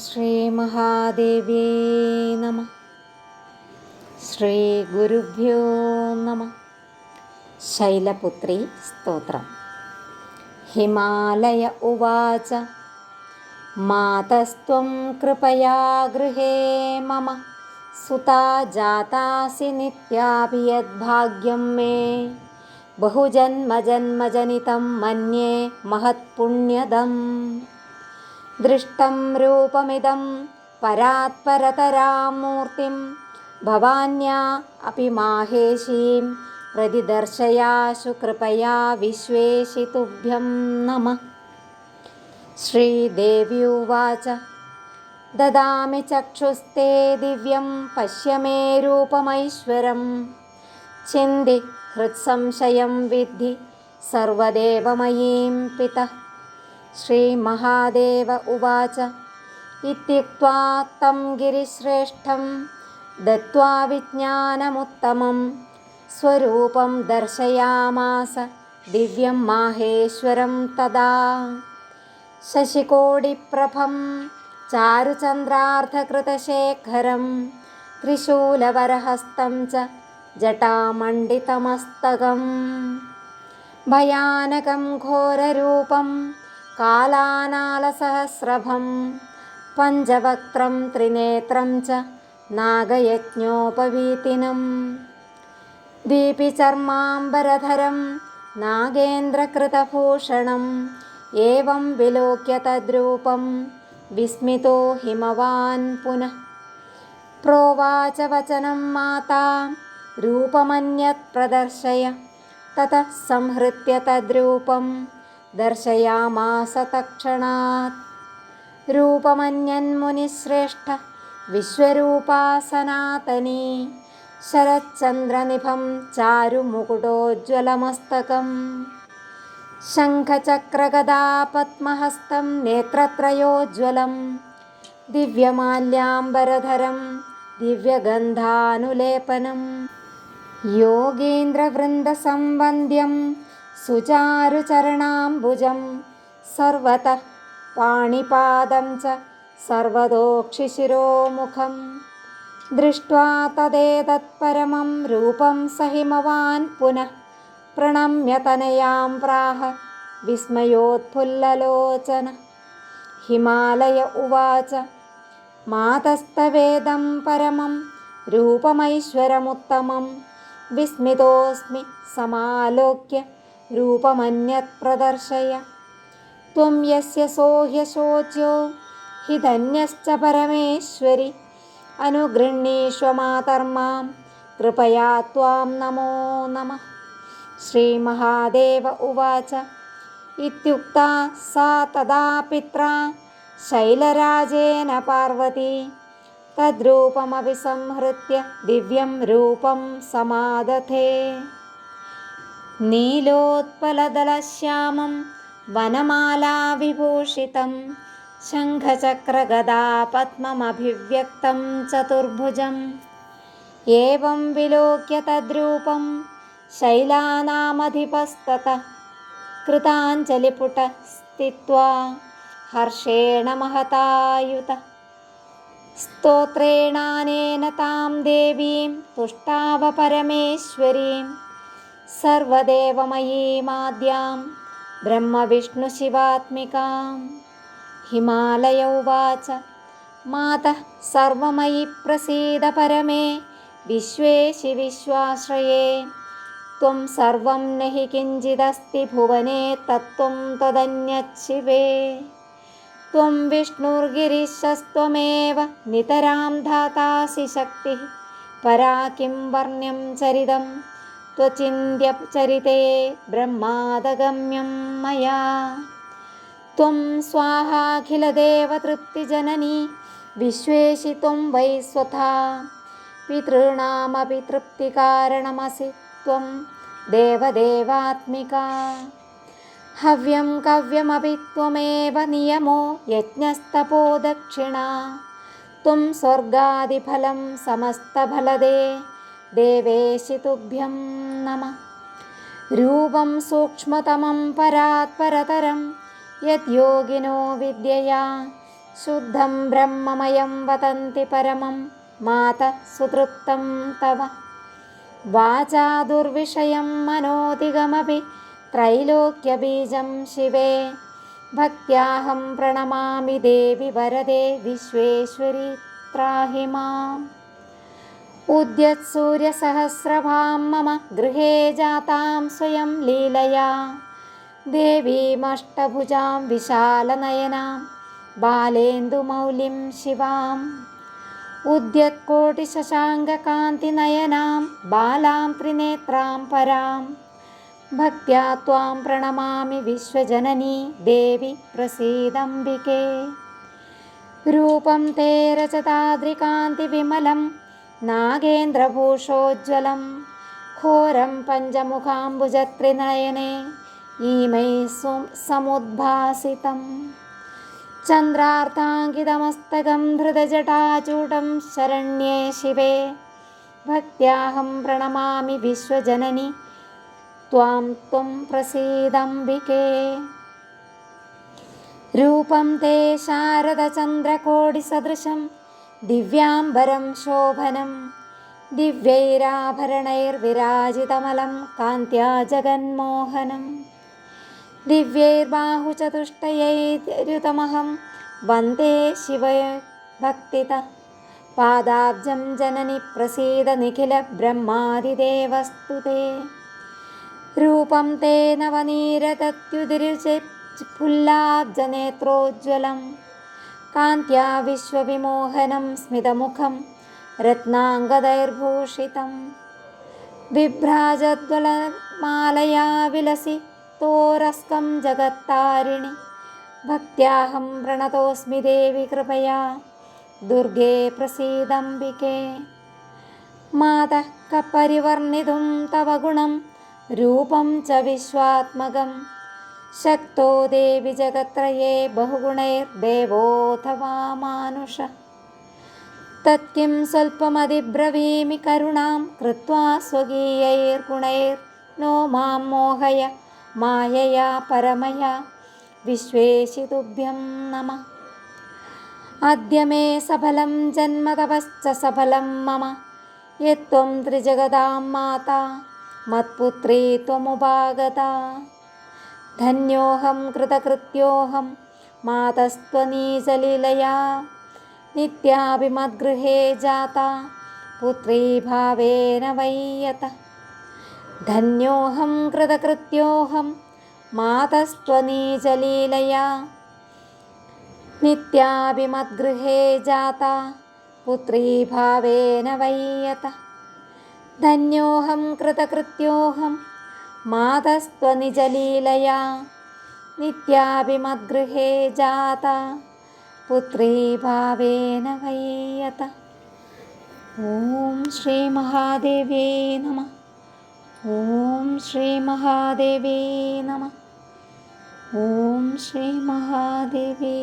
ശ്രീമഹാദേവ്യേ നമഃ. ശ്രീഗുരുഭ്യോ നമഃ. ശൈലപുത്രീ സ്തോത്രം. ഹിമാലയ ഉവാച മാതസ്ത്വം കൃപയാ ഗൃഹേ മമ സുതാ ജാതാസി നിത്യാപി യദ്ഭാഗ്യം മേ ബഹുജന്മജന്മജനിതം മന്യേ മഹത്പുണ്യദം. ദൃഷ്ടം രൂപമിദം പരാത്പരതരാം മൂർത്തിം ഭവാന്യാ അപി മാഹേശീം പ്രതിദർശയാശു കൃപയാ വിശ്വേശിതുഭ്യം നമഃ. ശ്രീദേവി ഉവാച ദദാമി ചക്ഷുസ്തേ ദിവ്യം പശ്യ മേ രൂപമൈശ്വരം ചിന്തി ഹൃത്സംശയം വിദ്ധി സർവദേവമയീം പിതഃ. ശ്രീമഹാദേവ ഉവാച ഇത്യുക്ത്വാ തം ഗിരിശ്രേഷ്ഠം ദത്വാ വിജ്ഞാനമുത്തമം സ്വരൂപം ദർശയാമാസ ദിവ്യം മാഹേശ്വരം തദാ. ശശികോടിപ്രഭം ചാരുചന്ദ്രാർദ്ധകൃതശേഖരം ത്രിശൂലവരഹസ്തം ച ജടാമണ്ഡിതമസ്തകം ഭയാനകം ഘോരരൂപം കാലാനാലസഹസ്രഭം പഞ്ചവക്ത്രം ത്രിനേത്രം ച നാഗയജ്ഞോപവീതിനം ദീപിചർമാംബരധരം നാഗേന്ദ്രകൃതഭൂഷണം ഏവം വിലോക്യ തദ്രൂപം വിസ്മിതോ ഹിമവാൻ പുനഃ. പ്രോവാച വചനം മാതാ രൂപമന്യത് പ്രദർശയ തതഃ സംഹൃത്യ തദ്രൂപം ദർശയാമാസ തക്ഷണാത്. രൂപമന്യന്മുനിശ്രേഷ്ഠ വിശ്വരൂപാ സനാതനീ ശരച്ചന്ദ്രനിഭം ചാരുമുകുടോജ്വലമസ്തകം ശംഖചക്രഗദാ പദ്മഹസ്തം നേത്രത്രയോജ്വലം ദിവ്യമാല്യാംബരധരം ദിവ്യഗന്ധാനുലേപനം യോഗീന്ദ്രവൃന്ദസംവന്ദ്യം സുചാരുചരണാംബുജം സർവതഃ പാണിപാദം ച സർവതോക്ഷിശിരോമുഖം ദൃഷ്ട്വാ തദേതത്പരമം രൂപം സ ഹിമവാൻ പുനഃ പ്രണമ്യ തനയാം പ്രാഹ വിസ്മയോത്ഫുല്ലലോചന. ഹിമാലയ ഉവാച മാതസ്തവേദം പരമം രൂപമൈശ്വരമുത്തമം വിസ്മിതോസ്മി സമാലോക്യ രൂപമന്യത് പ്രദർശയ. ത്വം യസ്യ സോഹ്യശോച്യോ ഹി ധന്യശ്ച പരമേശ്വരി അനുഗൃഹീഷ്വ മാതർമാം കൃപയാ ത്വാം നമോ നമഃ. ശ്രീമഹാദേവ ഉവാച ഇത്യുക്താ സാ തദാ പിത്രാ ശൈലരാജേന പാർവതി തദ്രൂപമപി സംഹൃത്യ ദിവ്യം രൂപം സമാദധേ. നീലോത്പലദളശ്യാമം വനമാലാവിഭൂഷിതം ശംഖചക്രഗദാ പദ്മമഭിവ്യക്തം ചതുർഭുജം ഏവം വിലോക്യ തദ്രൂപം ശൈലാനാമധിപസ്തതഃ കൃതാഞ്ജലിപുടഃ സ്ഥിത്വാ ഹർഷേണ മഹതായുതഃ. സ്തോത്രേണാനേന താം ദേവീം തുഷ്ടാവ പരമേശ്വരീം സർവദേവമയീമാദ്യാം ബ്രഹ്മവിഷ്ണുശിവാത്മികാം. ഹിമാലയ ഉവാച മാതഃ സർവമയി പ്രസീദ പരമേ വിശ്വേശി വിശ്വാശ്രയേ ത്വം സർവം നഹി കിഞ്ചിദസ്തി ഭുവനേ തത്ത്വം ത്വദന്യത് ശിവേ. ത്വം വിഷ്ണുർഗിരീശസ്ത്വമേവ നിതരാം ധാതാസി ശക്തിഃ പരാ കിം വർണ്ണ്യം ചരിതം ത്വചിന്ത്യചരിതേ ബ്രഹ്മാദഗമ്യം മയാ. ത്വം സ്വാഹാഖിലദേവതൃപ്തിജനനീ വിശ്വേശി ത്വം വൈ സ്വധാ പിതॄണാമപി തൃപ്തികാരണമസി ത്വം ദേവദേവാത്മികാ. ഹവ്യം കവ്യമപി ത്വമേവ നിയമോ യജ്ഞസ്തപോ ദക്ഷിണാ ത്വം സ്വർഗാദിഫലം സമസ്തഫലദേ ദേവേശി തുഭ്യം നമഃ. രൂപം സൂക്ഷ്മതമം പരാത്പരതരം യദ്യോഗിനോ വിദ്യയാ शुद्धं ब्रह्ममयं वदन्ति परमं मातः सुतृप्तं तव वाचा दुर्विषयं मनोदिगमपि त्रैलोक्यबीजं शिवे भक्त्याहं प्रणमामि देवि वरदे विश्वेश्वरि त्राहि माम् उद्यत्सूर्यसहस्रभां मम गृहे जातां स्वयं लीलया देवीमष्टभुजां विशालनयनां बालेन्दुमौलिं शिवाम् उद्यत्कोटिशशाङ्ककान्तिनयनां बालां त्रिनेत्रां परां भक्त्या त्वां प्रणमामि विश्वजननी देवि प्रसीदम्बिके रूपं ते रजताद्रिकान्तिविमलं नागेन्द्रभूषोज्ज्वलं घोरं पञ्चमुखाम्बुजत्रिनयने ईमै समुद्भासितं चन्द्रार्धाङ्कितमस्तकं धृतजटाचूटं शरण्ये शिवे भक्त्याहं प्रणमामि विश्वजननि त्वां प्रसीदम्बिके रूपं ते शारदचन्द्रकोटिसदृशं दिव्याम्बरं शोभनं दिव्यैराभरणैर्विराजितमलं कान्त्या जगन्मोहनं दिव्यैर्बाहुचतुष्टयैर्युतमहं वन्दे शिवभक्तितः पादाब्जं जननि प्रसीद निखिलब्रह्मादिदेवस्तु ते रूपं ते नवनीरदत्युदिरुचिफुल्लाब्जनेत्रोज्ज्वलं कान्त्या विश्वविमोहनं स्मितमुखं रत्नाङ्गदैर्भूषितं बिभ्राजद्वलमालया विलसितोरस्कं जगत्तारिणि भक्त्याहं प्रणतोऽस्मि देवि कृपया दुर्गे प्रसीदम्बिके मातः कपरिवर्णितुं तव गुणं रूपं च विश्वात्मकं शक्तो देवि जगत्त्रये बहुगुणैर्देवोऽथवा मानुषः तत्किं स्वल्पमधिब्रवीमि करुणां कृत्वा स्वकीयैर्गुणैर्नो मां मोहय मायया परमया विश्वेशि तुभ्यं नमः अद्य मे सफलं जन्म तपश्च सफलं मम यत्त्वं त्रिजगदां माता मत्पुत्री त्वमुपागता धन्योऽहं कृतकृत्योऽहं मातस्त्वनीचलीलया नित्याभिमद्गृहे जाता पुत्री भावेन वै यतः धन्योऽहं कृतकृत्योऽहं मातस्त्वनीचलीलया नित्याभिमद्गृहे जाता पुत्री भावेन वै यतः धन्योऽहं कृतकृत्योऽहं मातस्त्वनिजलीलया नित्याभिमद्गृहे जाता पुत्री भावेन वै यतः ॐ श्रीमहादेव्यै नमः ॐ श्रीमहादेव्यै नमः ॐ श्रीमहादेव्यै